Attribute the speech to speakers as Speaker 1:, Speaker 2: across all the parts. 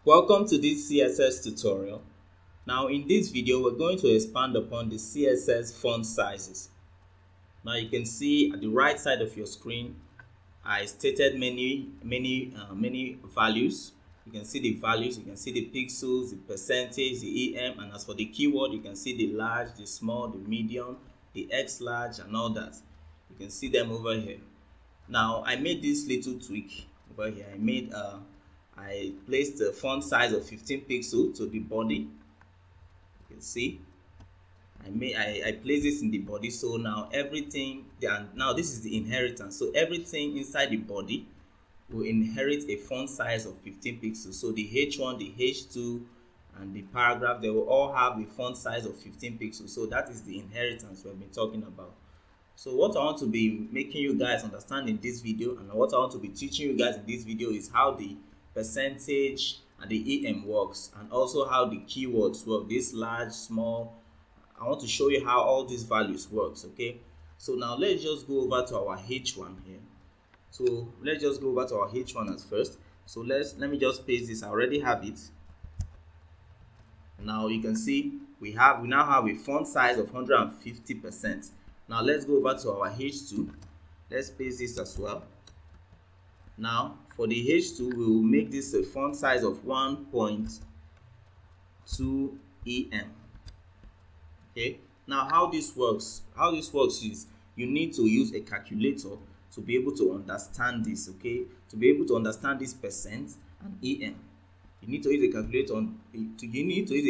Speaker 1: Welcome to this CSS tutorial. Now in this video we're going to expand upon the CSS font sizes. Now you can see at the right side of your screen I stated many values. You can see the values, you can see the pixels, the percentage, the EM, and as for the keyword you can see the large, the small, the medium, the X large and all that. You can see them over here. Now I made this little tweak over here. I placed the font size of 15 pixels to the body. You can see I placed this in the body, so now everything, and now this is the inheritance, so everything inside the body will inherit a font size of 15 pixels. So the H1, the H2 and the paragraph, they will all have a font size of 15 pixels. So that is the inheritance we've been talking about. So what I want to be making you guys understand in this video, and what I want to be teaching you guys in this video, is how the percentage and the EM works, and also how the keywords work, this large, small. I want to show you how all these values works. Okay, so now let's just go over to our H1 here. So let's just go over to our H1 at first. So let me just paste this. I already have it. Now you can see we now have a font size of 150%. Now let's go over to our H2. Let's paste this as well. Now for the H2 we will make this a font size of 1.2 EM. Okay, now how this works is you need to use a calculator to be able to understand this. Okay, to be able to understand this percent and EM, you need to use a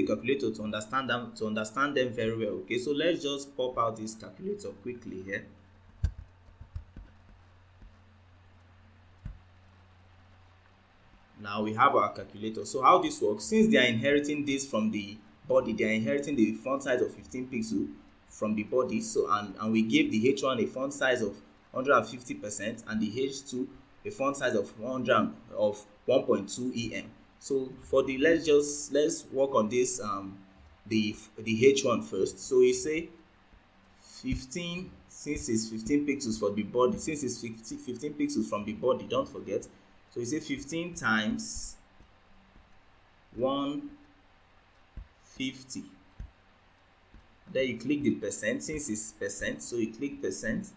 Speaker 1: calculator to understand them very well. Okay, so let's just pop out this calculator quickly here. Now we have our calculator. So how this works, since they are inheriting this from the body, they are inheriting the font size of 15 pixels from the body. So and we give the H1 a font size of 150% and the H2 a font size of 1.2 EM. So for the let's work on this the H1 first. So we say 15, since it's 15 pixels for the body, since it's 15 pixels from the body, don't forget. So you say 15 times 150. Then you click the percent, since it's percent, so you click percent,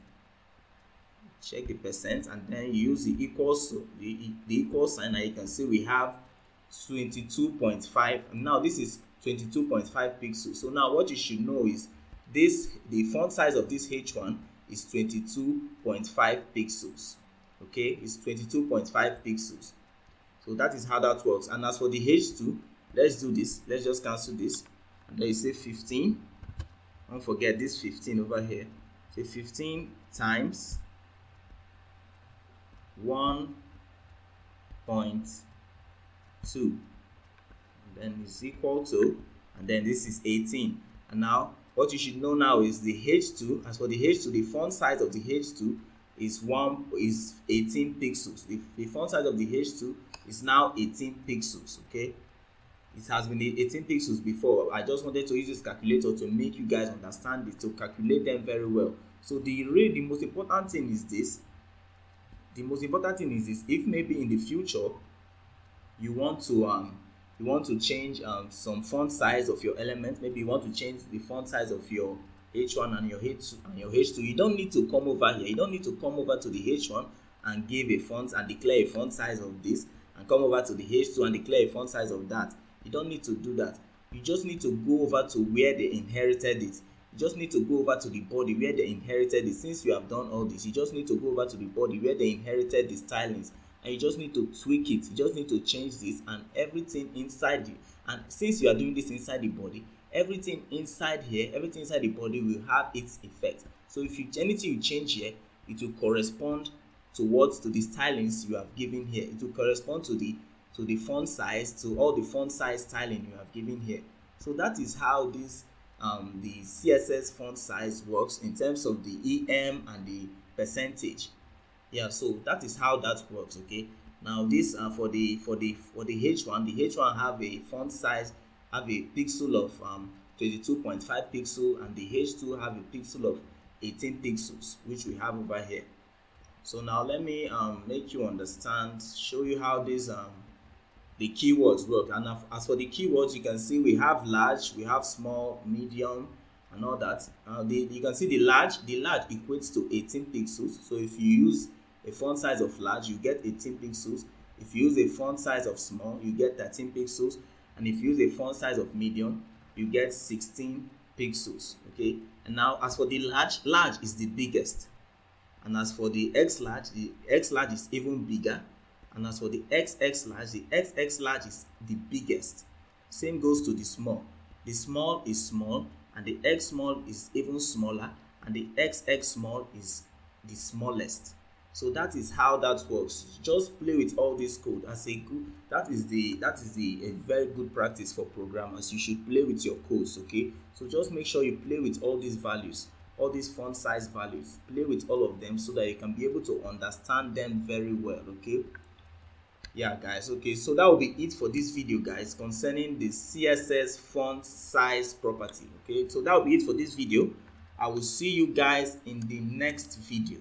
Speaker 1: check the percent, and then you use the equals, so the equal sign, and you can see we have 22.5. Now this is 22.5 pixels. So now what you should know is the font size of this H1 is 22.5 pixels. Okay, it's 22.5 pixels. So that is how that works. And as for the H2, let's do this. Let's just cancel this, and then you say 15. Don't forget this 15 over here. Say 15 times 1.2, then is equal to, and then this is 18. And now what you should know now is the H2. As for the H2, the font size of the H2 is 18 pixels. The font size of the H2 is now 18 pixels. Okay, it has been 18 pixels before. I just wanted to use this calculator to make you guys understand it, to calculate them very well. So the most important thing is this. The most important thing is this: if maybe in the future you want to change some font size of your element, maybe you want to change the font size of your H1 and your H2, you don't need to come over here. You don't need to come over to the H1 and give a font and declare a font size of this, and come over to the H2 and declare a font size of that. You don't need to do that. You just need to go over to where they inherited it. You just need to go over to the body where they inherited it. Since you have done all this, you just need to go over to the body where they inherited the stylings, and you just need to tweak it. You just need to change this and everything inside you. And since you are doing this inside the body, everything inside here, everything inside the body will have its effect. So if anything you change here, it will correspond to the stylings you have given here. It will correspond to the font size, to all the font size styling you have given here. So that is how this the CSS font size works in terms of the EM and the percentage. Yeah, so that is how that works. Okay, now this for the H1, the H1 have a font size, have a pixel of 22.5 pixel, and the H2 have a pixel of 18 pixels, which we have over here. So now let me make you understand, show you how this the keywords work. And as for the keywords, you can see we have large, we have small, medium, and all that. You can see the large equates to 18 pixels. So if you use a font size of large, you get 18 pixels. If you use a font size of small, you get 13 pixels. And if you use a font size of medium, you get 16 pixels. Okay, and now as for the large is the biggest, and as for the x large is even bigger, and as for the xx large is the biggest. Same goes to the small is small, and the x small is even smaller, and the xx small is the smallest. So that is how that works. Just play with all this code as a good. That is a very good practice for programmers. You should play with your codes, okay? So just make sure you play with all these values, all these font size values. Play with all of them so that you can be able to understand them very well, okay? Yeah, guys, okay, so that will be it for this video, guys, concerning the CSS font size property. Okay, so that will be it for this video. I will see you guys in the next video.